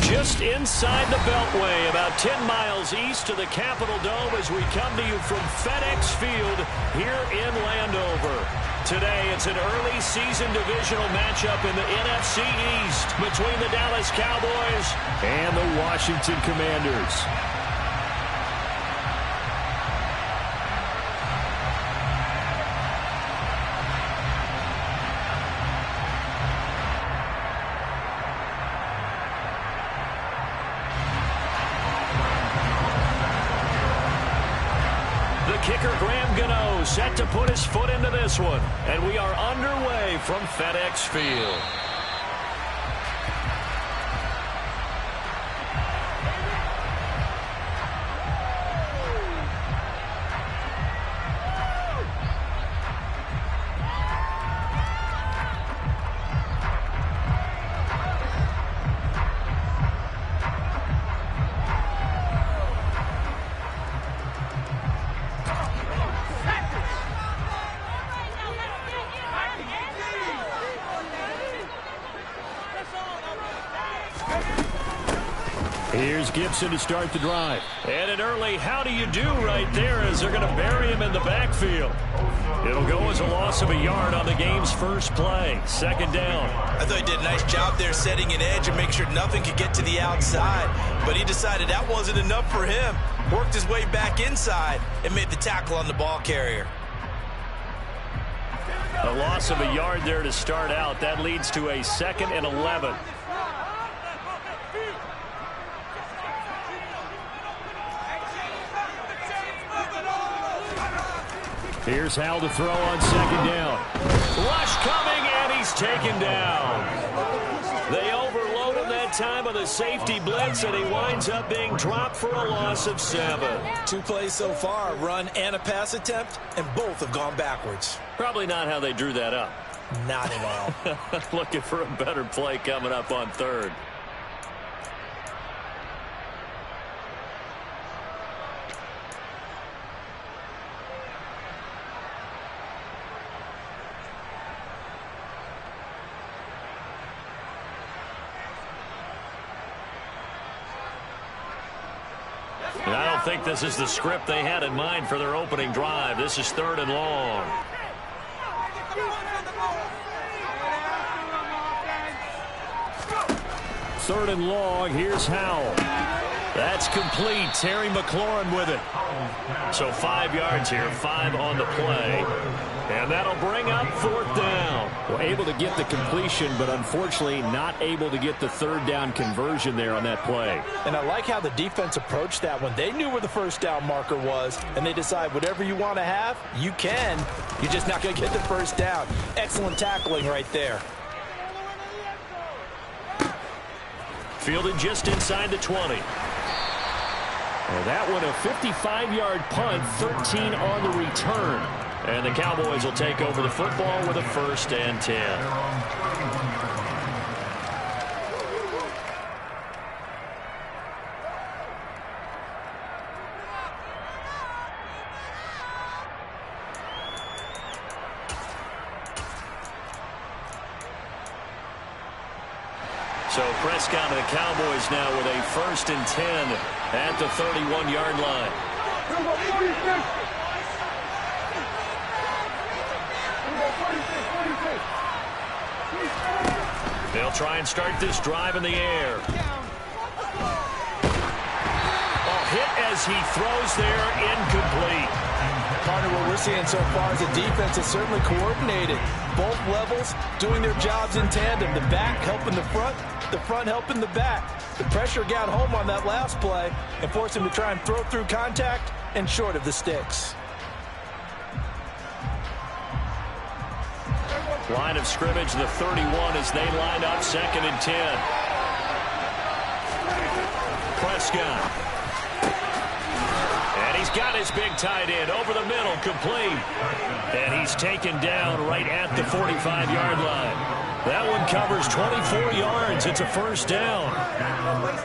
Just inside the Beltway, about 10 miles east of the Capitol Dome as we come to you from FedEx Field here in Landover. Today, it's an early season divisional matchup in the NFC East between the Dallas Cowboys and the Washington Commanders. Kicker Graham Gano set to put his foot into this one. And we are underway from FedEx Field. Here's Gibson to start the drive. And an early how do you do right there as they're going to bury him in the backfield. It'll go as a loss of a yard on the game's first play. Second down. I thought he did a nice job there setting an edge and make sure nothing could get to the outside. But he decided that wasn't enough for him. Worked his way back inside and made the tackle on the ball carrier. A loss of a yard there to start out. That leads to a 2nd and 11. Here's Hal to throw on second down. Rush coming, and he's taken down. They overload him that time with a safety blitz, and he winds up being dropped for a loss of 7. 2 plays so far, a run and a pass attempt, and both have gone backwards. Probably not how they drew that up. Not at all. Looking for a better play coming up on third. And I don't think this is the script they had in mind for their opening drive. This is 3rd and long. Third and long. Here's Howell. That's complete. Terry McLaurin with it. So 5 yards here, 5 on the play. And that'll bring up 4th down. Well, able to get the completion, but unfortunately not able to get the 3rd down conversion there on that play. And I like how the defense approached that one. They knew where the 1st down marker was, and they decide whatever you want to have, you can. You're just not going to get the 1st down. Excellent tackling right there. Fielded just inside the 20. Well, that one a 55-yard punt, 13 on the return. And the Cowboys will take over the football with a 1st and 10. So Prescott and the Cowboys now with a 1st and 10 at the 31-yard line. They'll try and start this drive in the air. Oh, hit as he throws there, incomplete. Partner, what we're seeing so far is the defense is certainly coordinated. Both levels doing their jobs in tandem. The back helping the front helping the back. The pressure got home on that last play and forced him to try and throw through contact and short of the sticks. Line of scrimmage, the 31 as they line up 2nd and 10. Prescott. And he's got his big tight end over the middle, complete. And he's taken down right at the 45-yard line. That one covers 24 yards. It's a 1st down.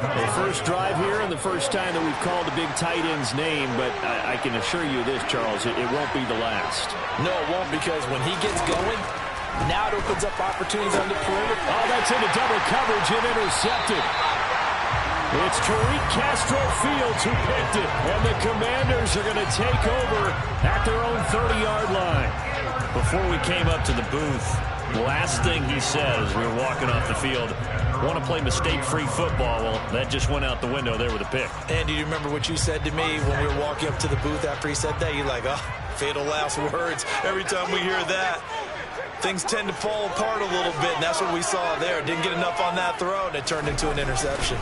The first drive here and the first time that we've called the big tight end's name, but I can assure you this, Charles, it won't be the last. No, it won't, because when he gets going, now it opens up opportunities on the perimeter. Oh, that's into double coverage and intercepted. It's Tariq Castro Fields who picked it, and the Commanders are going to take over at their own 30-yard line. Before we came up to the booth, the last thing he said as we were walking off the field, want to play mistake-free football. Well, that just went out the window there with a pick. And do you remember what you said to me when we were walking up to the booth after he said that? You're like, oh, fatal last words. Every time we hear that, things tend to fall apart a little bit, and that's what we saw there. Didn't get enough on that throw, and it turned into an interception.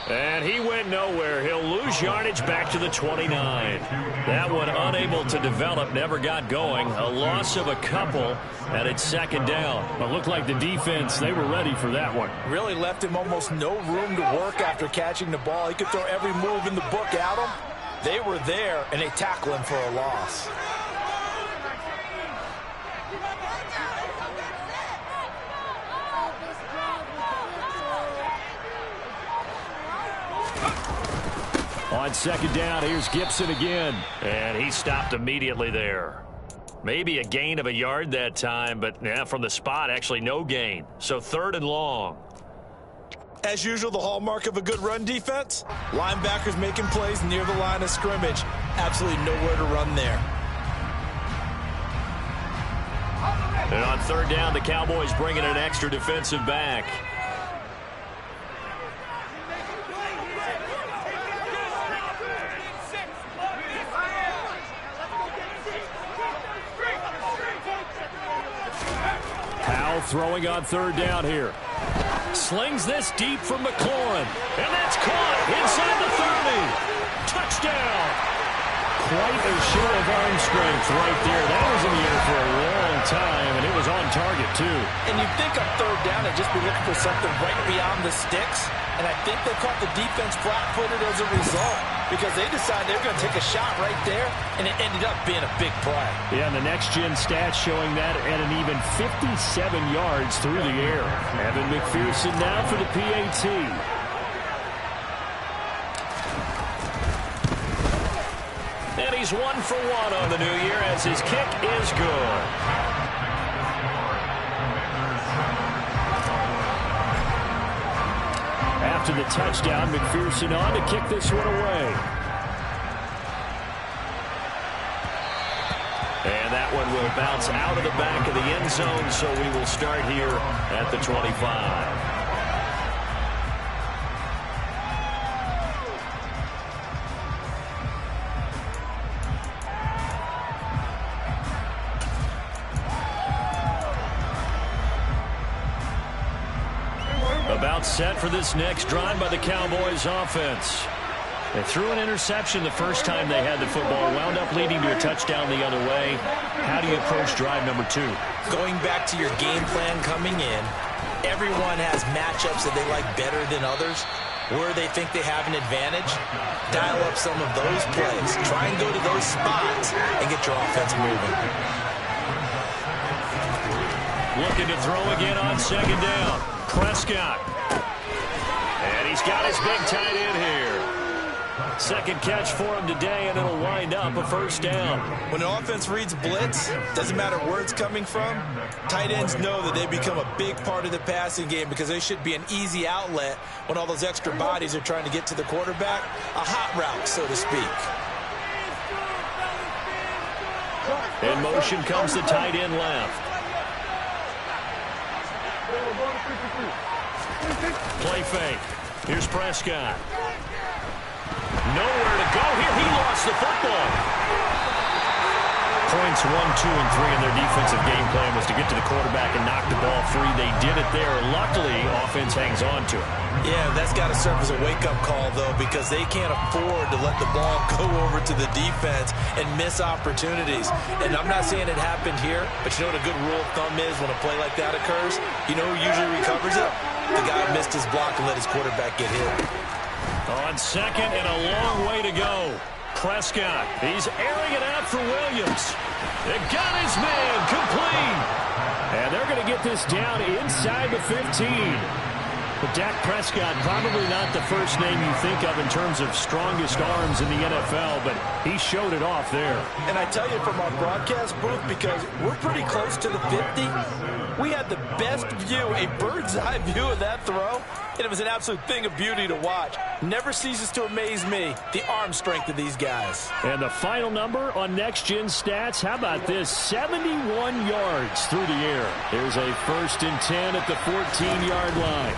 And he went nowhere. He'll lose yardage back to the 29. That one unable to develop, never got going. A loss of a couple, and it's second down. It looked like the defense, they were ready for that one. Really left him almost no room to work after catching the ball. He could throw every move in the book at him. They were there, and they tackle him for a loss. On second down, here's Gibson again. And he stopped immediately there. Maybe a gain of a yard that time, but from the spot, actually no gain. So third and long. As usual, the hallmark of a good run defense, linebackers making plays near the line of scrimmage. Absolutely nowhere to run there. And on third down, the Cowboys bringing an extra defensive back. Throwing on third down here. Slings this deep from McLaurin. And that's caught inside the 30. Touchdown. Quite a show of arm strength right there. That was in the air for a long time, and it was on target, too. And you'd think on third down they'd just be looking for something right beyond the sticks. And I think they caught the defense flat-footed as a result, because they decided they were going to take a shot right there, and it ended up being a big play. Yeah, and the next-gen stats showing that at an even 57 yards through the air. Evan McPherson now for the PAT. And he's 1 for 1 on the new year as his kick is good. After the touchdown, McPherson on to kick this one away. And that one will bounce out of the back of the end zone, so we will start here at the 25. About set for this next drive by the Cowboys offense. They threw an interception the first time they had the football, wound up leading to a touchdown the other way. How do you approach drive number 2? Going back to your game plan coming in, everyone has matchups that they like better than others, where they think they have an advantage. Dial up some of those plays. Try and go to those spots and get your offense moving. Looking to throw again on second down. Prescott. And he's got his big tight end here. Second catch for him today, and it'll wind up a first down. When an offense reads blitz, doesn't matter where it's coming from, tight ends know that they become a big part of the passing game because they should be an easy outlet when all those extra bodies are trying to get to the quarterback. A hot route, so to speak. In motion comes the tight end left. Play fake. Here's Prescott. Nowhere to go here. He lost the football. Points 1, 2, and 3 in their defensive game plan was to get to the quarterback and knock the ball free. They did it there. Luckily, offense hangs on to it. Yeah, that's got to serve as a wake-up call, though, because they can't afford to let the ball go over to the defense and miss opportunities. And I'm not saying it happened here, but you know what a good rule of thumb is when a play like that occurs? You know who usually recovers it? The guy who missed his block and let his quarterback get hit. On second and a long way to go. Prescott, he's airing it out for Williams. They got his man complete. And they're going to get this down inside the 15. But Dak Prescott, probably not the first name you think of in terms of strongest arms in the NFL, but he showed it off there. And I tell you from our broadcast booth, because we're pretty close to the 50, We had the best view, a bird's-eye view of that throw, and it was an absolute thing of beauty to watch. Never ceases to amaze me, the arm strength of these guys. And the final number on Next Gen Stats, how about this? 71 yards through the air. There's a 1st and 10 at the 14-yard line.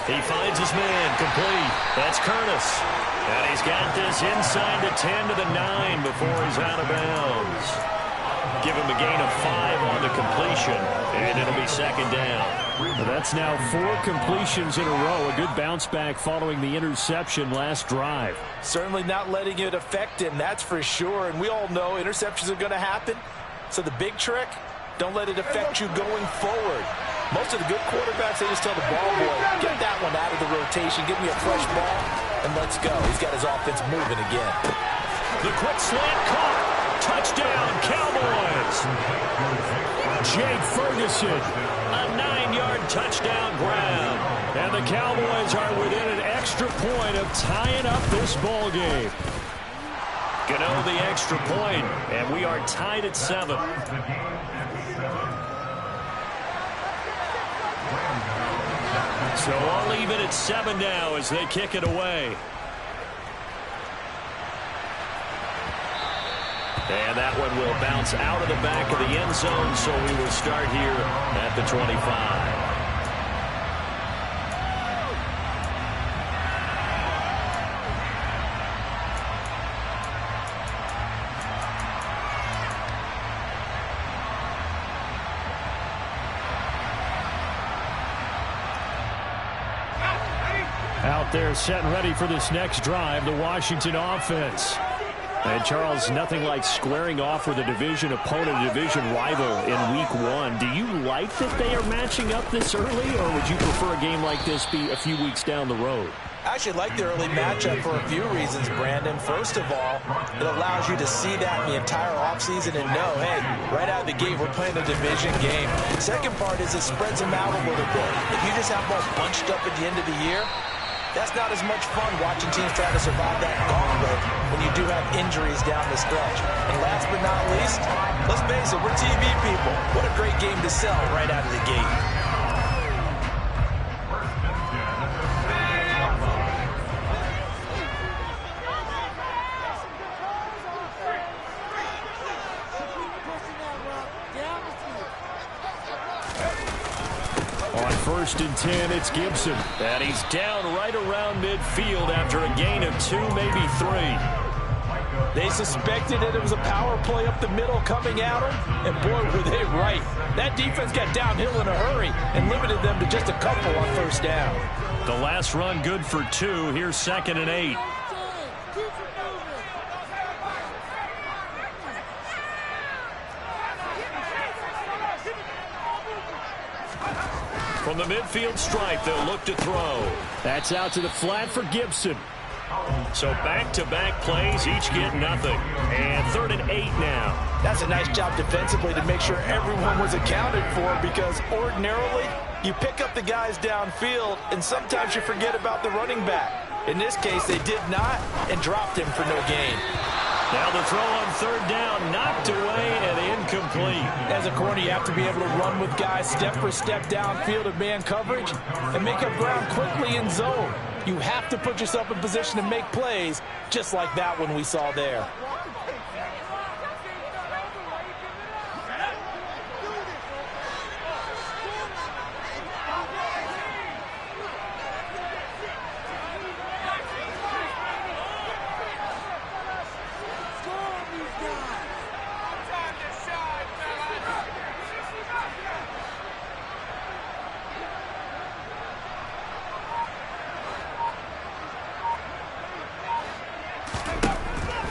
He finds his man, complete. That's Curtis. And he's got this inside the 10 to the 9 before he's out of bounds. Give him a gain of 5 on the completion, and it'll be 2nd down. Well, that's now 4 completions in a row. A good bounce back following the interception last drive. Certainly not letting it affect him, that's for sure. And we all know interceptions are going to happen. So the big trick, don't let it affect you going forward. Most of the good quarterbacks, they just tell the ball boy, get that one out of the rotation, give me a fresh ball, and let's go. He's got his offense moving again. The quick slant caught. Touchdown, Cowboys. Jake Ferguson. A 9-yard touchdown grab. And the Cowboys are within an extra point of tying up this ball game. Gano the extra point, and we are tied at 7. So all even at 7 now as they kick it away. And that one will bounce out of the back of the end zone, so we will start here at the 25. Out there set and ready for this next drive, the Washington offense. And, Charles, nothing like squaring off with a division opponent, a division rival in Week 1. Do you like that they are matching up this early, or would you prefer a game like this be a few weeks down the road? I actually like the early matchup for a few reasons, Brandon. First of all, it allows you to see that in the entire offseason and know, hey, right out of the gate, we're playing a division game. Second part is it spreads them out a little bit. If you just have them all bunched up at the end of the year, that's not as much fun watching teams try to survive that gauntlet when you do have injuries down the stretch. And last but not least, let's face it, we're TV people. What a great game to sell right out of the gate. On 1st and 10, it's Gibson. And he's down right around midfield after a gain of 2, maybe 3. They suspected that it was a power play up the middle coming at them, and boy, were they right. That defense got downhill in a hurry and limited them to just a couple on 1st down. The last run good for 2. Here's 2nd and 8. From the midfield stripe, they'll look to throw. That's out to the flat for Gibson. So back-to-back plays, each get nothing. And 3rd and 8 now. That's a nice job defensively to make sure everyone was accounted for, because ordinarily you pick up the guys downfield and sometimes you forget about the running back. In this case, they did not and dropped him for no gain. Now the throw on 3rd down, knocked away and incomplete. As a corner, you have to be able to run with guys step for step downfield of man coverage and make up ground quickly in zone. You have to put yourself in position to make plays, just like that one we saw there.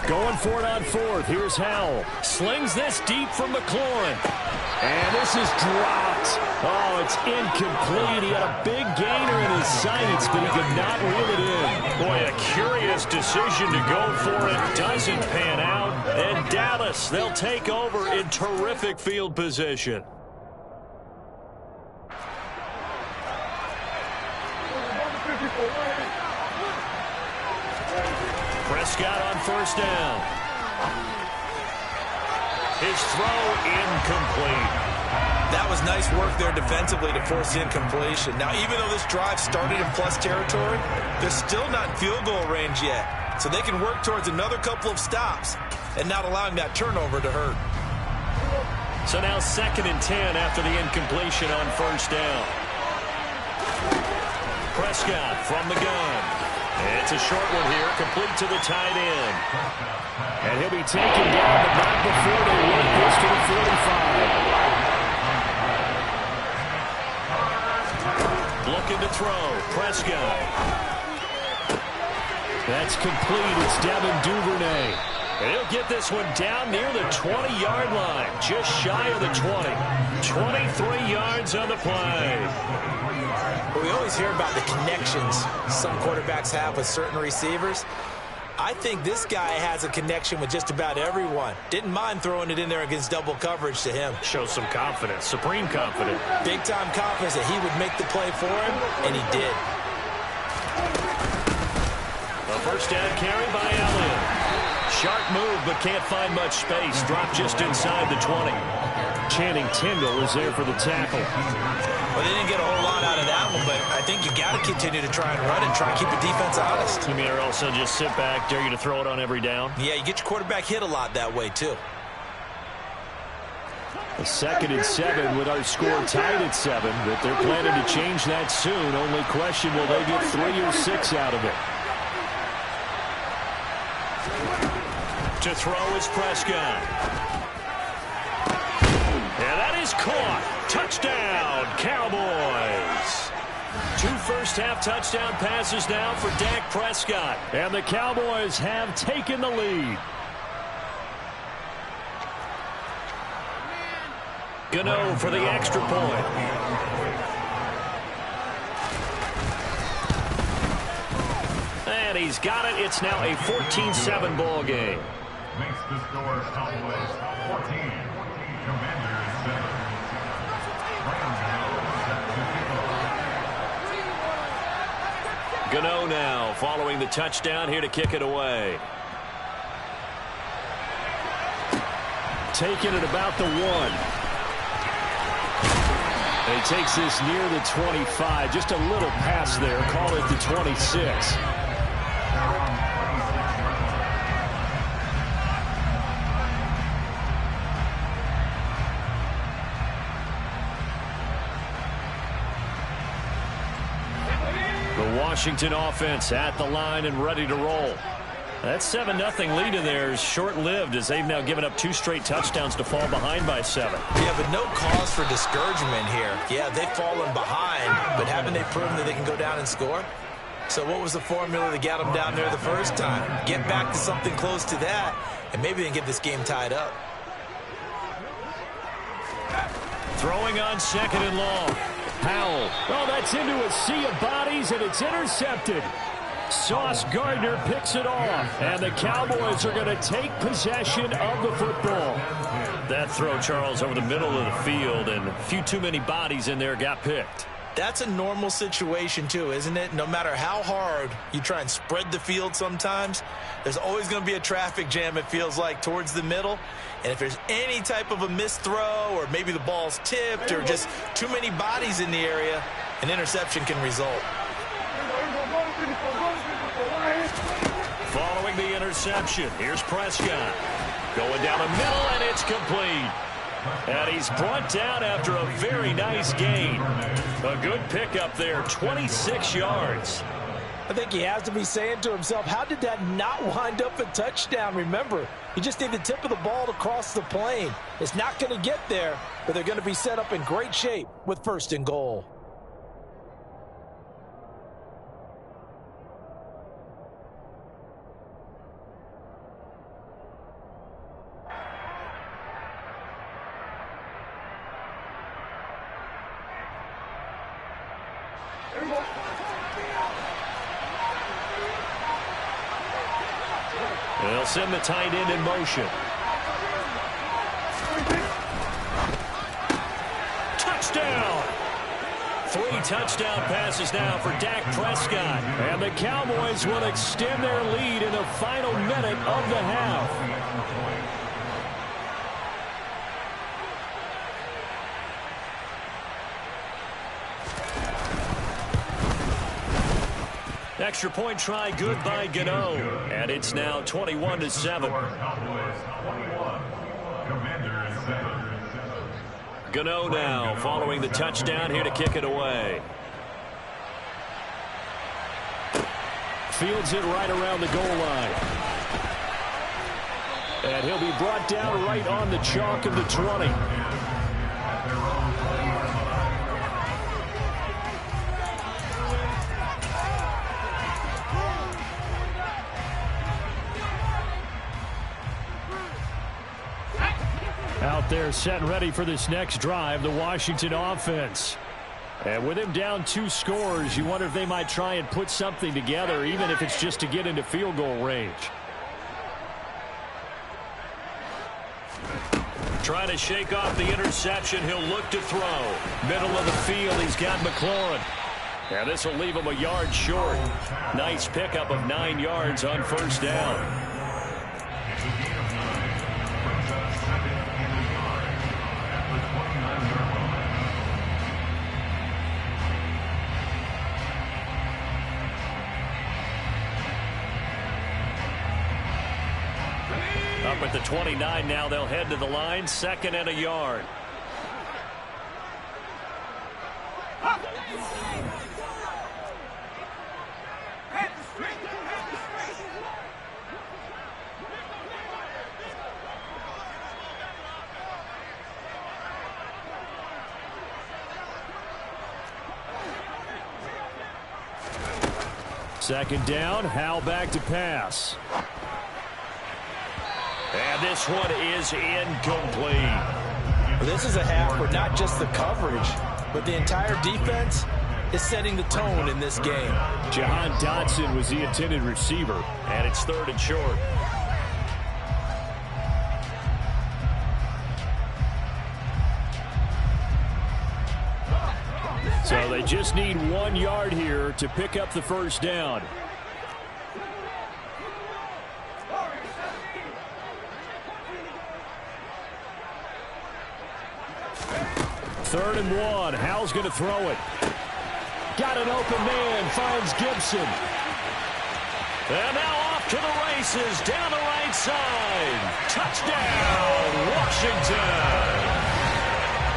Going for it on 4th. Here's Howell. Slings this deep from McLaurin. And this is dropped. Oh, it's incomplete. He had a big gainer in his sights, but he could not reel it in. Boy, a curious decision to go for it. Doesn't pan out. And Dallas, they'll take over in terrific field position. Prescott on 1st down. His throw incomplete. That was nice work there defensively to force the incompletion. Now, even though this drive started in plus territory, they're still not in field goal range yet. So they can work towards another couple of stops and not allowing that turnover to hurt. So now 2nd and 10 after the incompletion on first down. Prescott from the gun. It's a short one here, complete to the tight end. And he'll be taken down, but not before they work this to the 45. Looking to throw. Prescott. That's complete. It's Devin Duvernay. And he'll get this one down near the 20-yard line. Just shy of the 20. 23 yards on the play. Well, we always hear about the connections some quarterbacks have with certain receivers. I think this guy has a connection with just about everyone. Didn't mind throwing it in there against double coverage to him. Shows some confidence, supreme confidence. Big-time confidence that he would make the play for him, and he did. A first down carry by Elliott. Sharp move, but can't find much space. Dropped just inside the 20. Channing Tindall is there for the tackle. Well, they didn't get a whole lot out of that one, but I think you got to continue to try and run it, try and keep the defense honest. You mean, or also just sit back, dare you to throw it on every down? Yeah, you get your quarterback hit a lot that way, too. A 2nd and 7 with our score tied at 7, but they're planning to change that soon. Only question, will they get 3 or 6 out of it? To throw is Prescott. And that is caught. Touchdown, Cowboys. 2 first-half touchdown passes now for Dak Prescott. And the Cowboys have taken the lead. Gano for the extra point. And he's got it. It's now a 14-7 ball game. Makes the score Cowboys 14. Commanders 7. Gano now following the touchdown here to kick it away. Taking it about the 1. And he takes this near the 25. Just a little pass there. Call it the 26. Washington offense at the line and ready to roll. That 7-0 lead in there is short-lived as they've now given up 2 straight touchdowns to fall behind by 7. Yeah, but no cause for discouragement here. Yeah, they've fallen behind, but haven't they proven that they can go down and score? So what was the formula that got them down there the first time? Get back to something close to that, and maybe they can get this game tied up. Throwing on 2nd and long. Powell. Oh, that's into a sea of bodies, and it's intercepted. Sauce Gardner picks it off, and the Cowboys are going to take possession of the football. That throw, Charles, over the middle of the field, and a few too many bodies in there got picked. That's a normal situation, too, isn't it? No matter how hard you try and spread the field sometimes, there's always going to be a traffic jam, it feels like, towards the middle. And if there's any type of a missed throw or maybe the ball's tipped or just too many bodies in the area, an interception can result. Following the interception, here's Prescott. Going down the middle, and it's complete. And he's brought down after a very nice gain. A good pickup there, 26 yards. I think he has to be saying to himself, how did that not wind up a touchdown? Remember, you just need the tip of the ball to cross the plane. It's not going to get there, but they're going to be set up in great shape with 1st and goal. They'll send the tight end in motion. Touchdown! 3 touchdown passes now for Dak Prescott. And the Cowboys will extend their lead in the final minute of the half. Extra point try good by Gano. And it's now 21-7. Gano now following the touchdown here to kick it away. Fields it right around the goal line. And he'll be brought down right on the chalk of the 20. Out there set and ready for this next drive, the Washington offense. And with him down 2 scores, you wonder if they might try and put something together, even if it's just to get into field goal range. Trying to shake off the interception. He'll look to throw. Middle of the field, he's got McLaurin. And this will leave him a yard short. Nice pickup of 9 yards on first down. Up at the 29 now, they'll head to the line, 2nd and a yard. Second down, Howell back to pass. And this one is incomplete. This is a half where not just the coverage, but the entire defense is setting the tone in this game. Jahan Dotson was the intended receiver, and it's 3rd and short. So they just need 1 yard here to pick up the first down. Third and 1. Howell's going to throw it. Got an open man. Finds Gibson. And now off to the races. Down the right side. Touchdown, Washington.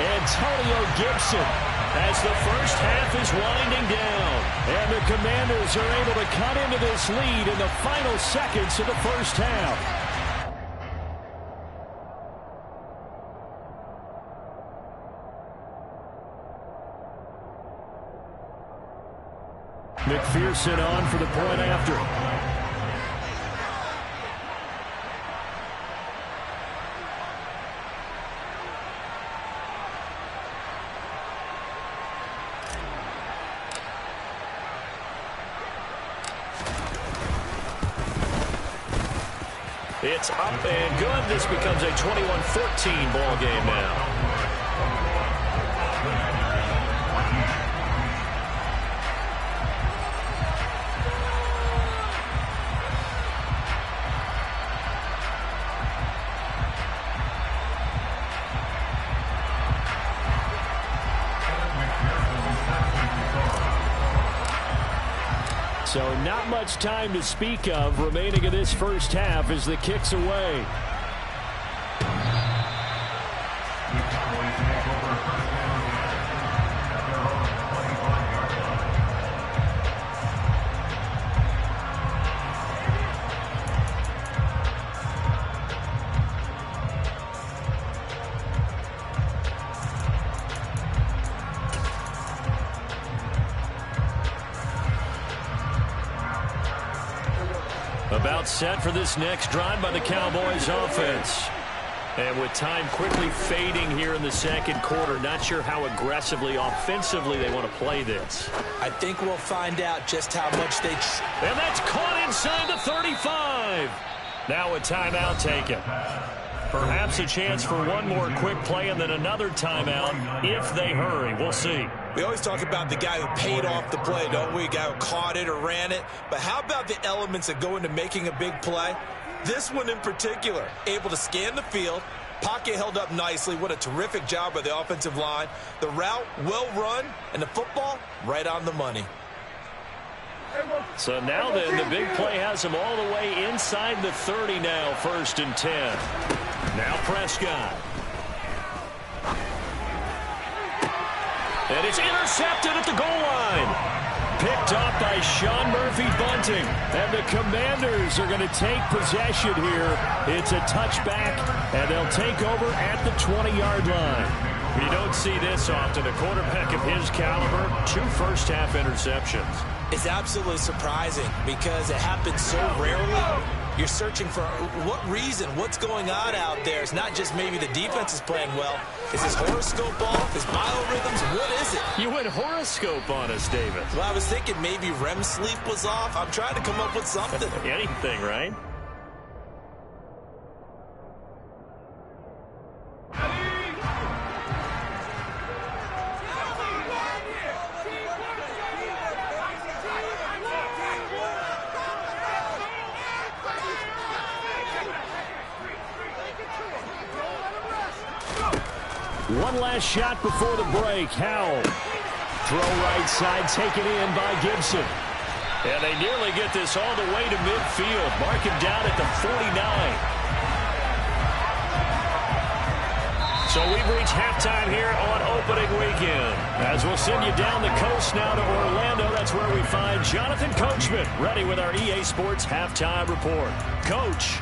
Antonio Gibson as the first half is winding down. And the Commanders are able to cut into this lead in the final seconds of the first half. McPherson on for the point after. It's up and good. This becomes a 21-14 ball game now. So not much time to speak of remaining in this first half as the kick's away. About set for this next drive by the Cowboys offense. And with time quickly fading here in the second quarter, not sure how aggressively, offensively they want to play this. I think we'll find out just how much they... And that's caught inside the 35. Now a timeout taken. Perhaps a chance for one more quick play and then another timeout if they hurry. We'll see. We always talk about the guy who paid off the play, don't we? A guy who caught it or ran it. But how about the elements that go into making a big play? This one in particular, able to scan the field, pocket held up nicely. What a terrific job by the offensive line. The route, well run, and the football, right on the money. So now then, the big play has him all the way inside the 30 now, 1st and 10. Now Prescott. And it's intercepted at the goal line. Picked up by Sean Murphy-Bunting. And the Commanders are going to take possession here. It's a touchback, and they'll take over at the 20-yard line. You don't see this often. A quarterback of his caliber, 2 first-half interceptions. It's absolutely surprising because it happens so rarely. You're searching for what reason, what's going on out there. It's not just maybe the defense is playing well. Is his horoscope off? His biorhythms? What is it? You went horoscope on us, David. Well, I was thinking maybe REM sleep was off. I'm trying to come up with something. Anything, right? One last shot before the break. Howell. Throw right side, taken in by Gibson. And they nearly get this all the way to midfield. Mark him down at the 49. So we've reached halftime here on opening weekend. As we'll send you down the coast now to Orlando, that's where we find Jonathan Coachman, ready with our EA Sports Halftime Report. Coach.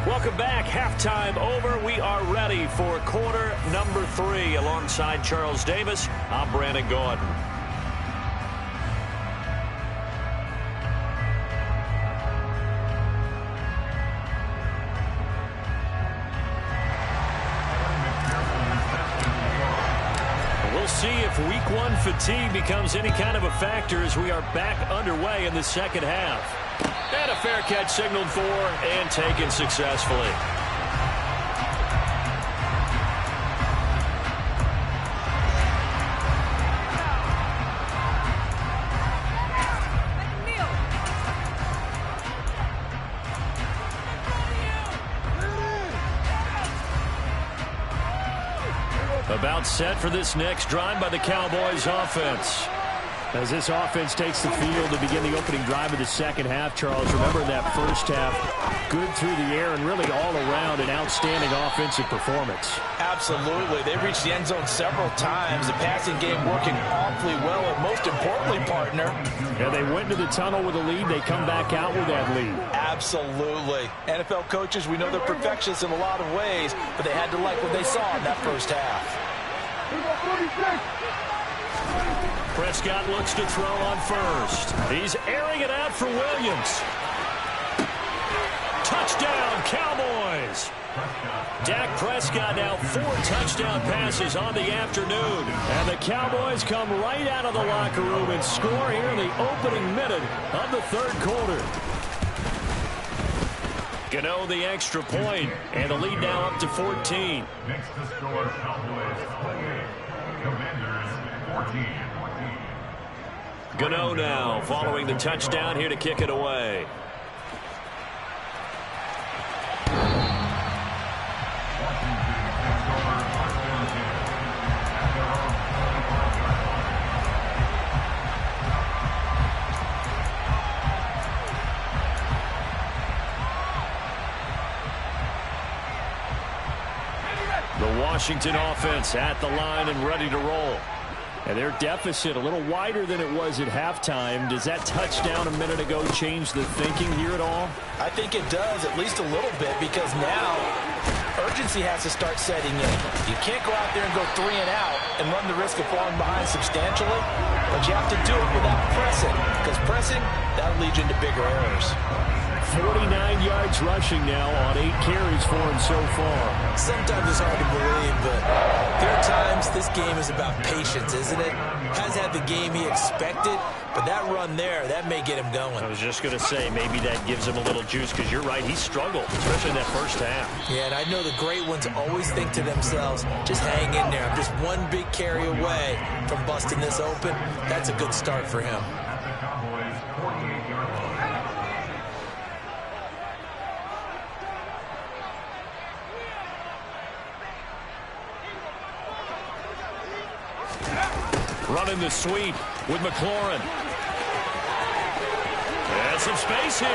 Welcome back. Halftime over. We are ready for quarter number 3. Alongside Charles Davis, I'm Brandon Gordon. We'll see if week 1 fatigue becomes any kind of a factor as we are back underway in the second half. And a fair catch signaled for and taken successfully. About set for this next drive by the Cowboys offense. As this offense takes the field to begin the opening drive of the second half, Charles, remember in that first half, good through the air and really all around an outstanding offensive performance. Absolutely. They reached the end zone several times. The passing game working awfully well, and most importantly, partner. Yeah, they went to the tunnel with a lead. They come back out with that lead. Absolutely. NFL coaches, we know they're perfectionists in a lot of ways, but they had to like what they saw in that first half. Prescott looks to throw on first. He's airing it out for Williams. Touchdown, Cowboys. Dak Prescott now 4 touchdown passes on the afternoon. And the Cowboys come right out of the locker room and score here in the opening minute of the third quarter. Gano the extra point, and the lead now up to 14. Next to score, Cowboys 28, Commanders 14. Gano now following the touchdown here to kick it away. The Washington offense at the line and ready to roll. And their deficit a little wider than it was at halftime. Does that touchdown a minute ago change the thinking here at all? I think it does, at least a little bit, because now urgency has to start setting in. You can't go out there and go 3 and out and run the risk of falling behind substantially, but you have to do it without pressing, because pressing, that'll lead you into bigger errors. 49 yards rushing now on 8 carries for him so far. Sometimes it's hard to believe, but there are times this game is about patience, isn't it? Has had the game he expected, but that run there, that may get him going. I was just going to say, maybe that gives him a little juice, because you're right, he struggled, especially in that first half. Yeah, and I know the great ones always think to themselves, just hang in there. I'm just one big carry away from busting this open. That's a good start for him. Cowboys 48-yard line. Running the sweep with McLaurin. And some space here.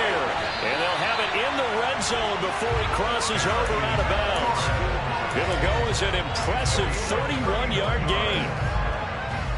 And they'll have it in the red zone before he crosses over out of bounds. It'll go as an impressive 31-yard gain.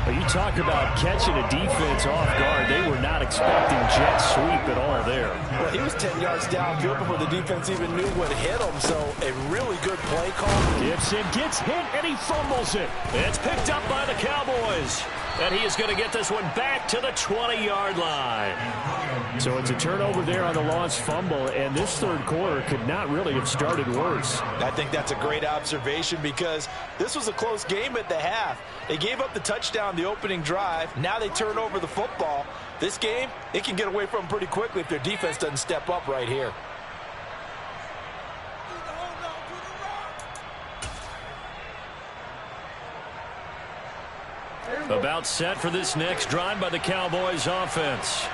Well, you talk about catching a defense off guard. They were not expecting jet sweep at all there. Well, he was 10 yards downfield before the defense even knew what hit him, so a really good play call. Gibson gets hit, and he fumbles it. It's picked up by the Cowboys. And he is going to get this one back to the 20-yard line. So it's a turnover there on the lost fumble, and this third quarter could not really have started worse. I think that's a great observation because this was a close game at the half. They gave up the touchdown the opening drive. Now they turn over the football. This game, they can get away from pretty quickly if their defense doesn't step up right here. About set for this next drive by the Cowboys offense.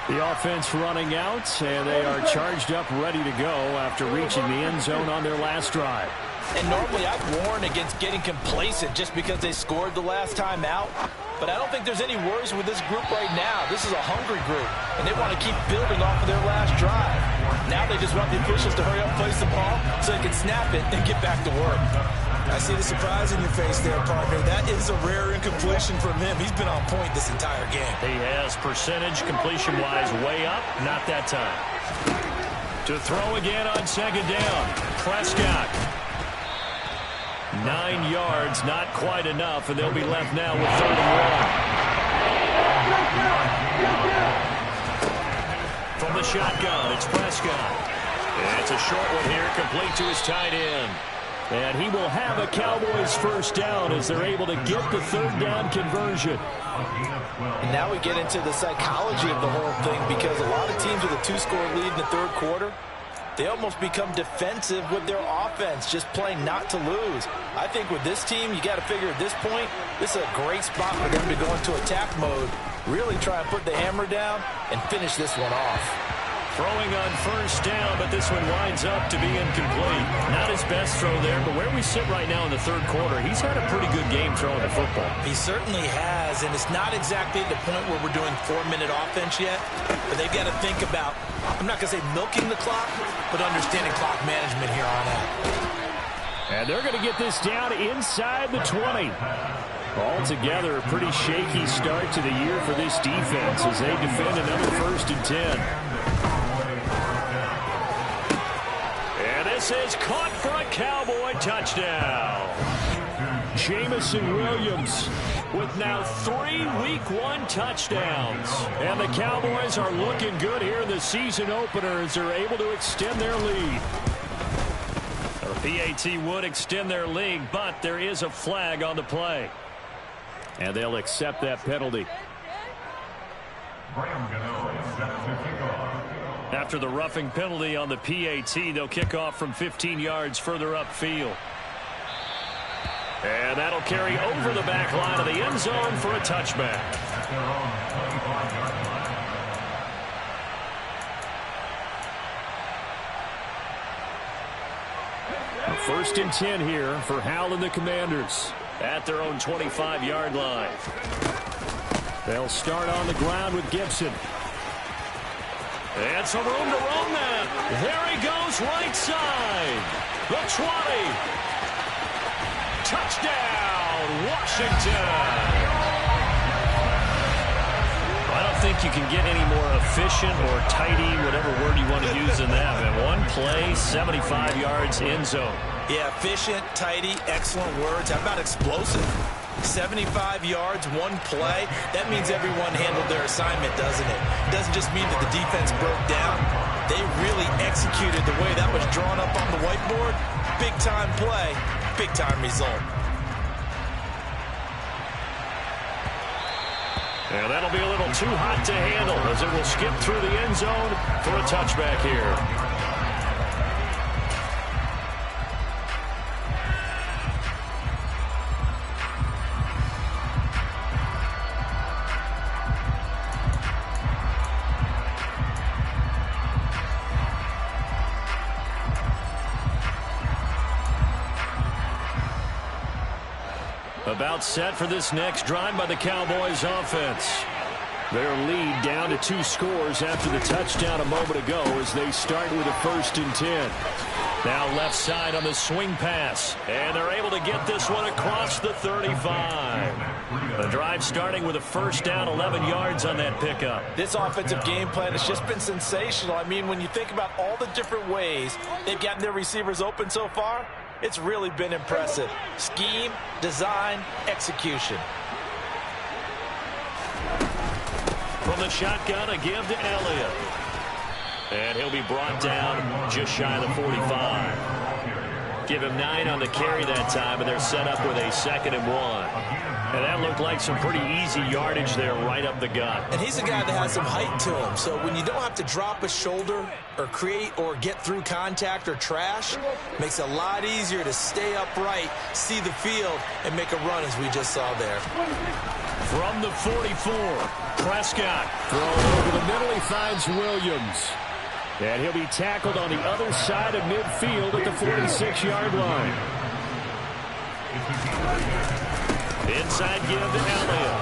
The offense running out, and they are charged up, ready to go after reaching the end zone on their last drive. And normally I'd warn against getting complacent just because they scored the last time out. But I don't think there's any worries with this group right now. This is a hungry group, and they want to keep building off of their last drive. Now they just want the officials to hurry up, place the ball, so they can snap it and get back to work. I see the surprise in your face there, partner. That is a rare incompletion from him. He's been on point this entire game. He has percentage completion-wise way up. Not that time. To throw again on second down. Prescott. 9 yards, not quite enough, and they'll be left now with 3rd and 1. From the shotgun, it's Prescott. It's a short one here, complete to his tight end. And he will have a Cowboys first down as they're able to get the 3rd down conversion. And now we get into the psychology of the whole thing because a lot of teams with a 2-score lead in the 3rd quarter, they almost become defensive with their offense, just playing not to lose. I think with this team, you got to figure at this point, this is a great spot for them to go into attack mode, really try and put the hammer down and finish this one off. Throwing on first down, but this one winds up to be incomplete. Not his best throw there, but where we sit right now in the 3rd quarter, he's had a pretty good game throwing the football. He certainly has, and it's not exactly at the point where we're doing 4-minute offense yet, but they've got to think about, I'm not going to say milking the clock, but understanding clock management here on out. And they're going to get this down inside the 20. Altogether, a pretty shaky start to the year for this defense as they defend another 1st and 10. This is caught for a Cowboy touchdown. Jamison Williams with now 3 Week 1 touchdowns. And the Cowboys are looking good here in the season opener as they're able to extend their lead. The PAT would extend their lead, but there is a flag on the play. And they'll accept that penalty. After the roughing penalty on the PAT, they'll kick off from 15 yards further upfield. And that'll carry over the back line of the end zone for a touchback. A 1st and 10 here for Howell and the Commanders at their own 25-yard line. They'll start on the ground with Gibson. And some room to roam that. There he goes, right side. The 20. Touchdown, Washington. I don't think you can get any more efficient or tidy, whatever word you want to use in that. And one play, 75 yards, end zone. Yeah, efficient, tidy, excellent words. How about explosive? 75 yards, one play. That means everyone handled their assignment, doesn't it? It doesn't just mean that the defense broke down. They really executed the way that was drawn up on the whiteboard. Big-time play, big-time result. And that'll be a little too hot to handle as it will skip through the end zone for a touchback here. About set for this next drive by the Cowboys offense. Their lead down to 2 scores after the touchdown a moment ago as they start with a 1st and 10. Now left side on the swing pass. And they're able to get this one across the 35. The drive starting with a 1st down, 11 yards on that pickup. This offensive game plan has just been sensational. I mean, when you think about all the different ways they've gotten their receivers open so far, it's really been impressive. Scheme, design, execution. From the shotgun, a give to Elliott. And he'll be brought down just shy of the 45. Give him 9 on the carry that time, and they're set up with a 2nd and 1. And that looked like some pretty easy yardage there right up the gut. And he's a guy that has some height to him. So when you don't have to drop a shoulder or create or get through contact or trash, makes it a lot easier to stay upright, see the field, and make a run as we just saw there. From the 44, Prescott thrown over the middle. He finds Williams. And he'll be tackled on the other side of midfield at the 46-yard line. Inside give to Elliott.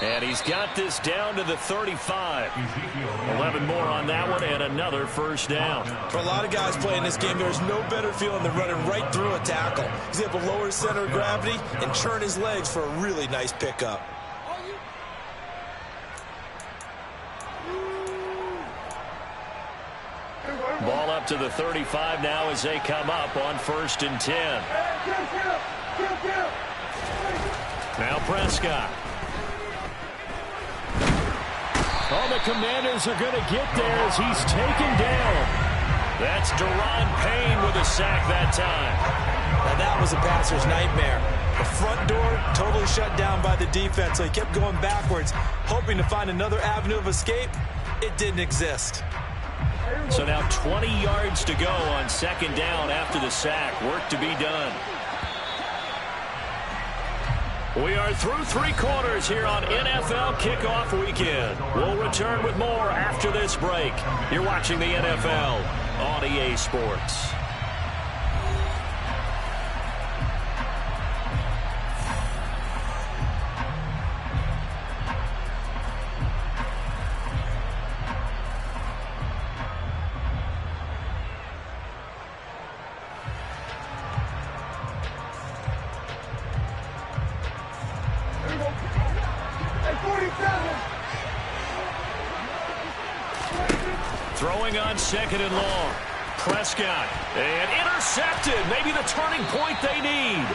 And he's got this down to the 35. 11 more on that one and another 1st down. For a lot of guys playing this game, there's no better feeling than running right through a tackle. He's able to lower his center of gravity and churn his legs for a really nice pickup. Ball up to the 35 now as they come up on 1st and 10. Now Prescott. Oh, the Commanders are going to get there as he's taken down. That's Deron Payne with a sack that time. Now that was a passer's nightmare. The front door totally shut down by the defense, so he kept going backwards, hoping to find another avenue of escape. It didn't exist. So now 20 yards to go on 2nd down after the sack. Work to be done. We are through 3 quarters here on NFL Kickoff Weekend. We'll return with more after this break. You're watching the NFL on EA Sports. Throwing on 2nd and long. Prescott. And intercepted. Maybe the turning point they need.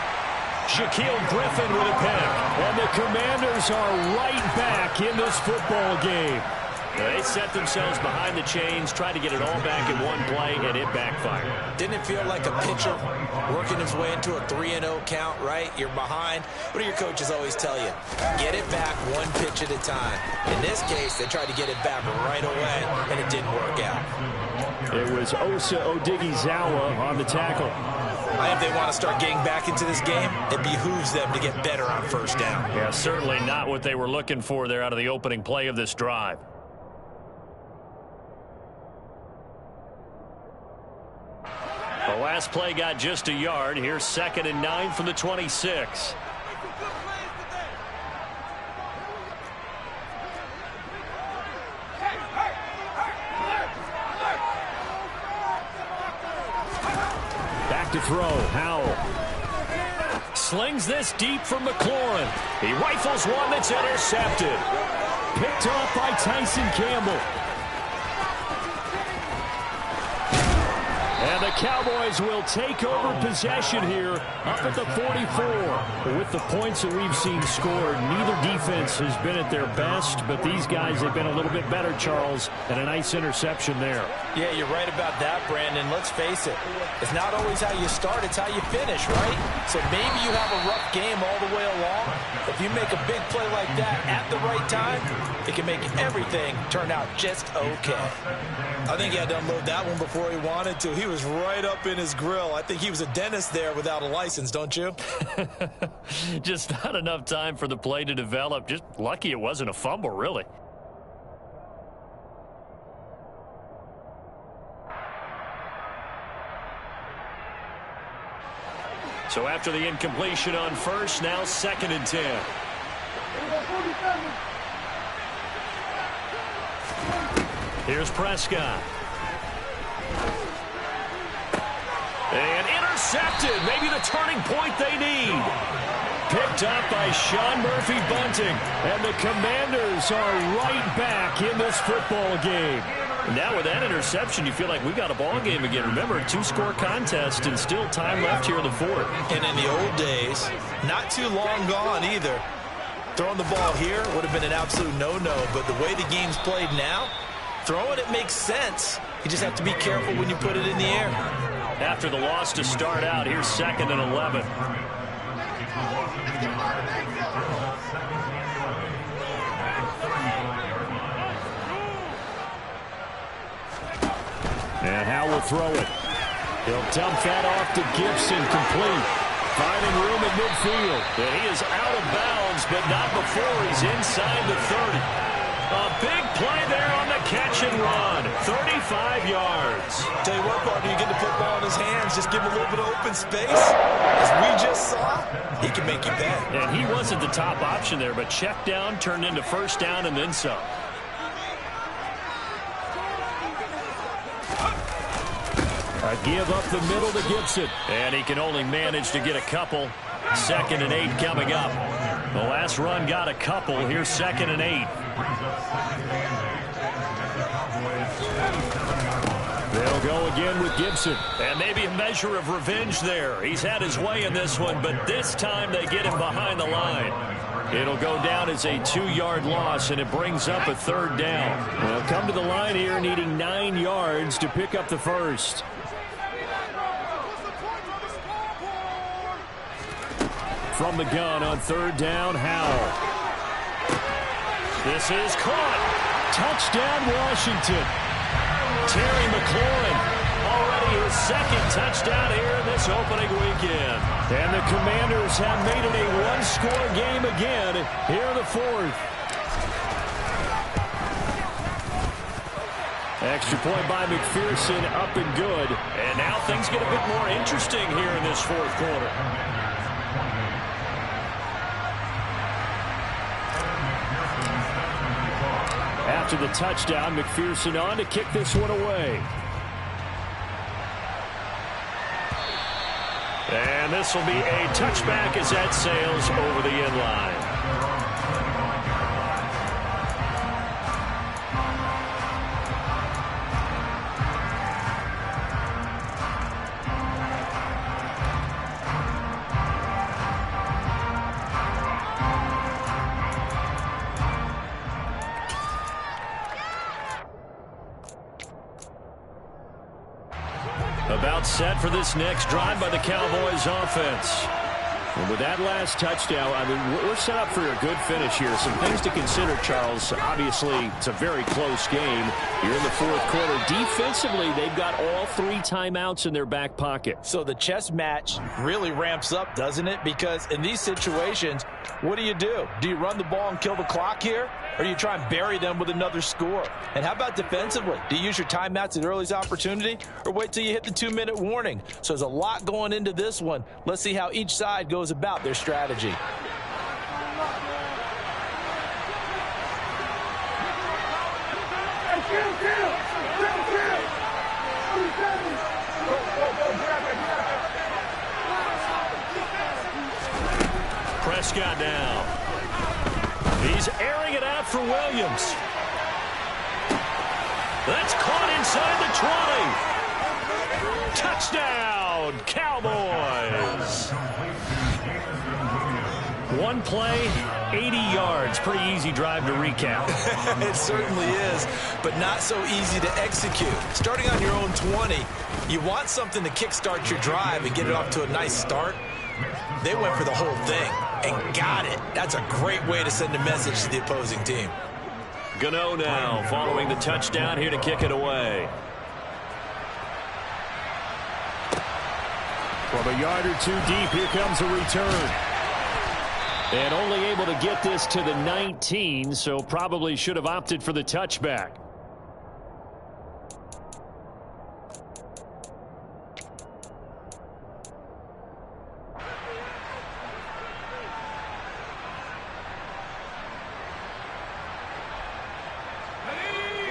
Shaquille Griffin with a pick. And the Commanders are right back in this football game. They set themselves behind the chains, tried to get it all back in one play, and it backfired. Didn't it feel like a pitcher working his way into a 3-0 count, right? You're behind. What do your coaches always tell you? Get it back one pitch at a time. In this case, they tried to get it back right away, and it didn't work out. It was Osa Odighizuwa on the tackle. If they want to start getting back into this game, it behooves them to get better on 1st down. Yeah, certainly not what they were looking for there out of the opening play of this drive. The last play got just a yard. Here's 2nd and 9 from the 26. Back to throw. Howell Slings this deep from McLaurin. He rifles one that's intercepted. picked off by Tyson Campbell. And the Cowboys will take over possession here up at the 44. With the points that we've seen scored, neither defense has been at their best, but these guys have been a little bit better, Charles, and a nice interception there. Yeah, you're right about that, Brandon. Let's face it. It's not always how you start, it's how you finish, right? So maybe you have a rough game all the way along. If you make a big play like that at the right time, it can make everything turn out just okay. I think he had to unload that one before he wanted to. He was right up in his grill. I think he was a dentist there without a license, don't you? Just not enough time for the play to develop. Just lucky it wasn't a fumble, really. So after the incompletion on first, now 2nd and 10. Here's Prescott. And intercepted. Maybe the turning point they need. Picked up by Sean Murphy Bunting. And the Commanders are right back in this football game. Now with that interception, you feel like we got a ball game again. Remember, 2-score contest and still time left here in the 4th. And in the old days, not too long gone either, throwing the ball here would have been an absolute no-no. But the way the game's played now, throwing it makes sense. You just have to be careful when you put it in the air. After the loss to start out, here's 2nd and 11. And Howe will throw it. He'll dump that off to Gibson, complete. Finding room at midfield. And he is out of bounds, but not before he's inside the 30. A big play there on the catch and run. 35 yards. Tell you what, partner, you get the football in his hands, just give him a little bit of open space. As we just saw, he can make you pay. And he wasn't the top option there, but check down turned into first down and then some. A give up the middle to Gibson. And he can only manage to get a couple. 2nd and 8 coming up. The last run got a couple. Here's 2nd and 8. They'll go again with Gibson. And maybe a measure of revenge there. He's had his way in this one, but this time they get him behind the line. It'll go down as a 2-yard loss, and it brings up a 3rd down. They'll come to the line here needing 9 yards to pick up the first. From the gun on 3rd down, Howell. This is caught. Touchdown, Washington. Terry McLaurin, already his 2nd touchdown here in this opening weekend. And the Commanders have made it a 1-score game again here in the 4th. Extra point by McPherson, up and good. And now things get a bit more interesting here in this 4th quarter. After the touchdown, McPherson on to kick this one away. And this will be a touchback as that sails over the end line. About set for this next drive by the Cowboys offense. And with that last touchdown, I mean, we're set up for a good finish here. Some things to consider, Charles. Obviously, it's a very close game. You're in the 4th quarter. Defensively, they've got all 3 timeouts in their back pocket. So the chess match really ramps up, doesn't it? Because in these situations, what do? Do you run the ball and kill the clock here? Or do you try and bury them with another score? And how about defensively? Do you use your timeouts at early's opportunity? Or wait till you hit the 2-minute warning? So there's a lot going into this one. Let's see how each side goes about their strategy. Prescott now. He's airing it out for Williams. That's caught inside the 20. Touchdown, Cowboys. One play, 80 yards. Pretty easy drive to recap. It certainly is, but not so easy to execute. Starting on your own 20, you want something to kickstart your drive and get it off to a nice start. They went for the whole thing and got it. That's a great way to send a message to the opposing team. Gano now following the touchdown here to kick it away. From a yard or 2 deep, here comes a return. And only able to get this to the 19, so probably should have opted for the touchback.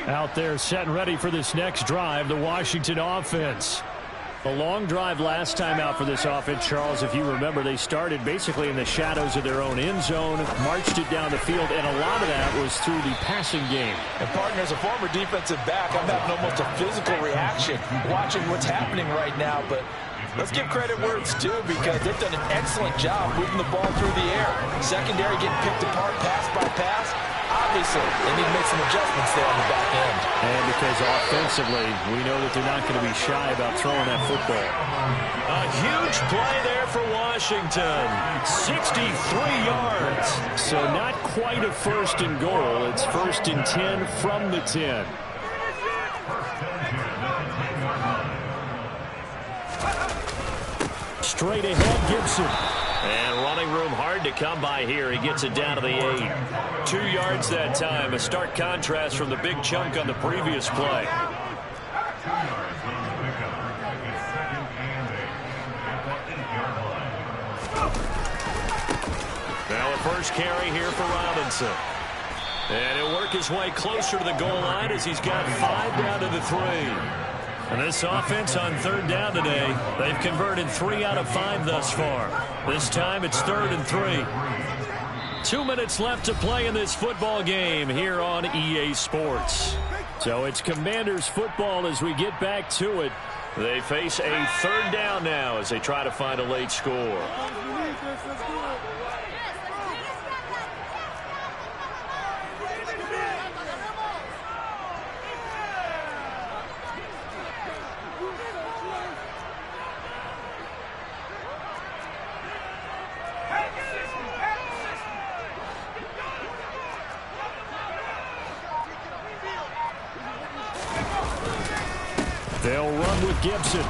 Out there set and ready for this next drive, the Washington offense. A long drive last time out for this offense, Charles. If you remember, they started basically in the shadows of their own end zone, marched it down the field, and a lot of that was through the passing game. And, partner, as a former defensive back, I'm having almost a physical reaction watching what's happening right now. But let's give credit where it's due, because they've done an excellent job moving the ball through the air. Secondary getting picked apart pass by pass. Obviously, they need to make some adjustments there on the back end. And because offensively, we know that they're not going to be shy about throwing that football. A huge play there for Washington. 63 yards. So not quite a first and goal. It's first and 10 from the 10. Straight ahead, Gibson. And running room hard to come by here. He gets it down to the 8. 2 yards that time. A stark contrast from the big chunk on the previous play. Now a first carry here for Robinson. And he'll work his way closer to the goal line as he's got 5 down to the 3. And this offense on third down today, they've converted 3 out of 5 thus far. This time it's 3rd and 3. 2 minutes left to play in this football game here on EA Sports. So it's Commanders football as we get back to it. They face a 3rd down now as they try to find a late score. They'll run with Gibson.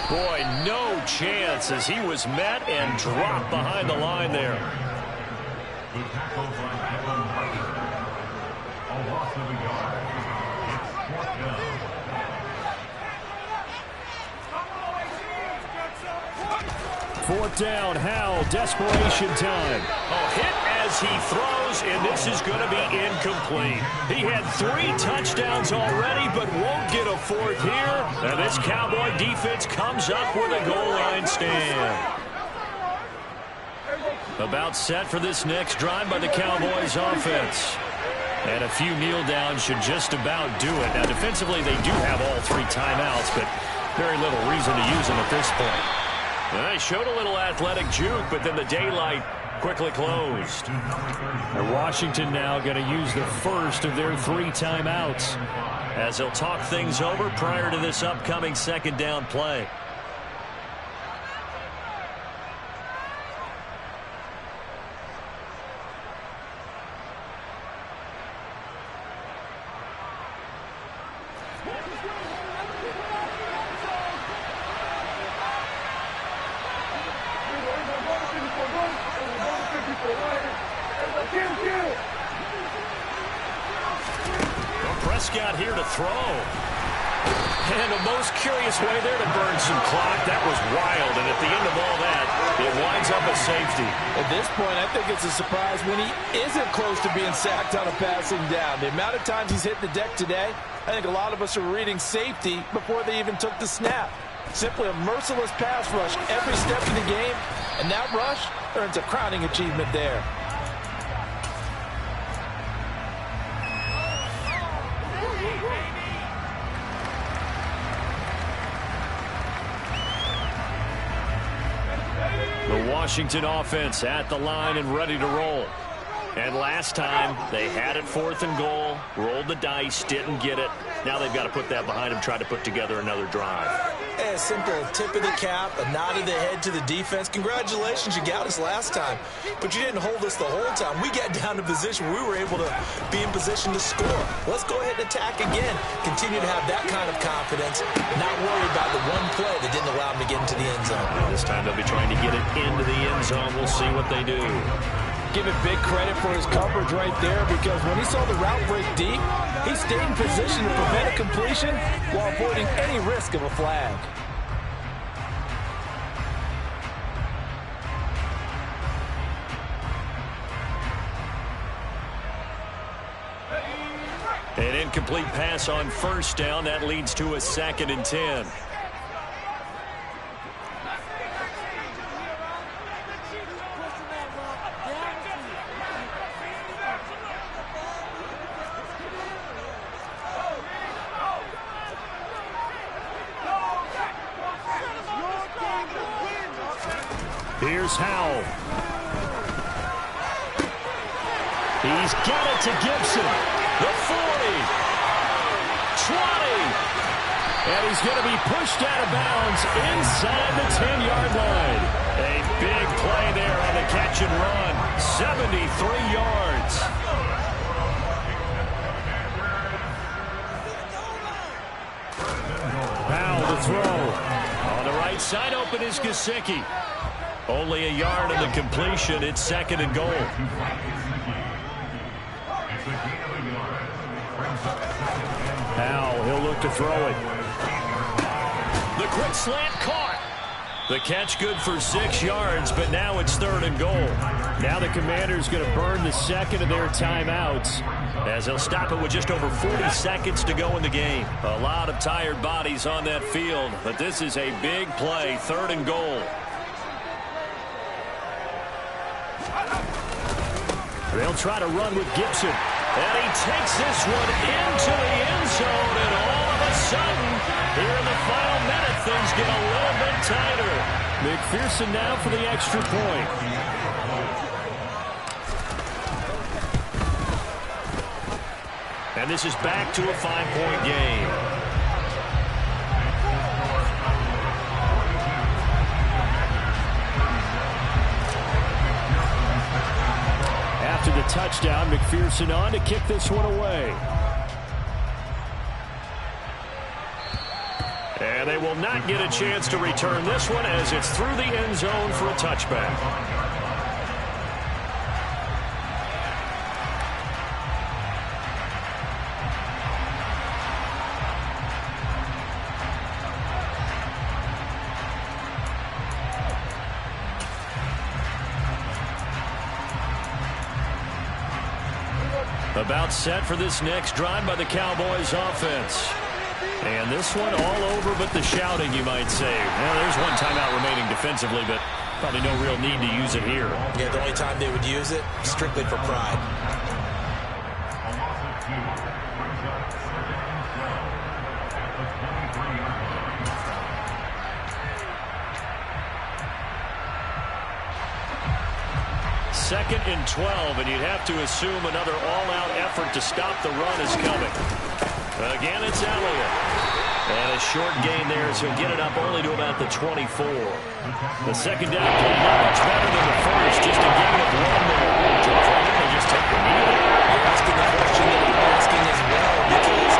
Boy, no chance as he was met and dropped behind the line there. The tackle by Adam Parker. A loss of a yard. It's 4th down. 4th down, Howell, desperation time. Oh, hit as he throws, and this is going to be incomplete. He had 3 touchdowns already, but won't get a 4th here. And this Cowboy defense comes up with a goal line stand. About set for this next drive by the Cowboys offense. And a few kneel downs should just about do it. Now, defensively, they do have all 3 timeouts, but very little reason to use them at this point. Well, they showed a little athletic juke, but then the daylight quickly closed. And Washington now going to use the first of their 3 timeouts as they'll talk things over prior to this upcoming 2nd down play. Prescott here to throw. And the most curious way there to burn some clock. That was wild. And at the end of all that, it winds up a safety. At this point, I think it's a surprise when he isn't close to being sacked on a passing down. The amount of times he's hit the deck today, I think a lot of us are reading safety before they even took the snap. Simply a merciless pass rush every step of the game. And that rush earns a crowning achievement there. The Washington offense at the line and ready to roll. And last time, they had it 4th and goal, rolled the dice, didn't get it. Now they've got to put that behind them, try to put together another drive. A simple tip of the cap, a nod of the head to the defense. Congratulations, you got us last time, but you didn't hold us the whole time. We got down to position where we were able to be in position to score. Let's go ahead and attack again. Continue to have that kind of confidence, not worry about the one play that didn't allow them to get into the end zone. This time they'll be trying to get it into the end zone. We'll see what they do. Give it big credit for his coverage right there, because when he saw the route break deep, he stayed in position to prevent a completion while avoiding any risk of a flag. An incomplete pass on first down. That leads to a 2nd and 10. Here's Howell. He's got it to Gibson. The 40. 20. And he's going to be pushed out of bounds inside the 10-yard line. A big play there on the catch and run. 73 yards. Howell to throw. On the right side open is Gesicki. Only a yard in the completion. It's 2nd and goal. Howell, he'll look to throw it. The quick slant caught. The catch good for 6 yards, but now it's 3rd and goal. Now the Commanders going to burn the second of their timeouts as they'll stop it with just over 40 seconds to go in the game. A lot of tired bodies on that field, but this is a big play. 3rd and goal. They'll try to run with Gibson. And he takes this one into the end zone. And all of a sudden, here in the final minute, things get a little bit tighter. McPherson now for the extra point. And this is back to a 5-point game. After the touchdown, McPherson on to kick this one away. And they will not get a chance to return this one as it's through the end zone for a touchback. About set for this next drive by the Cowboys offense. And this one all over but the shouting, you might say. Well, there's one timeout remaining defensively, but probably no real need to use it here. Yeah, the only time they would use it, strictly for pride. Second and 12, and you'd have to assume another all-out effort to stop the run is coming. Again, it's Elliott. And a short gain there, so he'll get it up only to about the 24. The second down play not much better than the first, just a gain of 1 there. They just take the knee. You're asking the question that I'm asking as well, because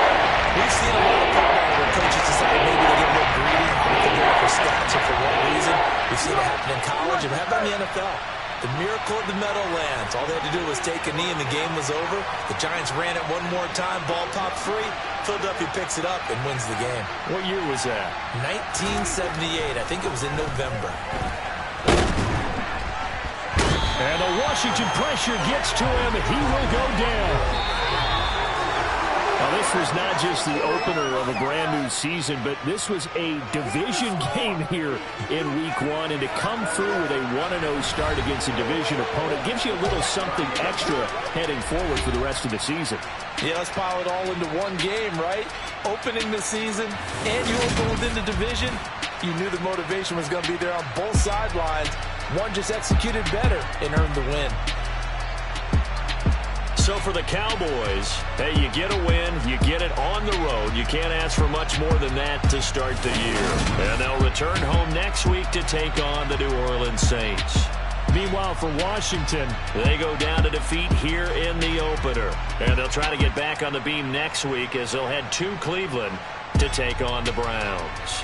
we've seen a lot of football where coaches decide maybe to get a little greedy, looking there for stats or for what reason. We've seen it happen in college, and how about in the NFL? The miracle of the Meadowlands. All they had to do was take a knee and the game was over. The Giants ran it one more time. Ball popped free. Philadelphia picks it up and wins the game. What year was that? 1978. I think it was in November. And the Washington pressure gets to him. He will go down. Now, this was not just the opener of a brand new season, but this was a division game here in Week 1. And to come through with a 1-0 start against a division opponent gives you a little something extra heading forward for the rest of the season. Yeah, let's pile it all into one game, right? Opening the season, and you open within the division. You knew the motivation was going to be there on both sidelines. One just executed better and earned the win. So for the Cowboys, hey, you get a win, you get it on the road. You can't ask for much more than that to start the year. And they'll return home next week to take on the New Orleans Saints. Meanwhile, for Washington, they go down to defeat here in the opener. And they'll try to get back on the beam next week as they'll head to Cleveland to take on the Browns.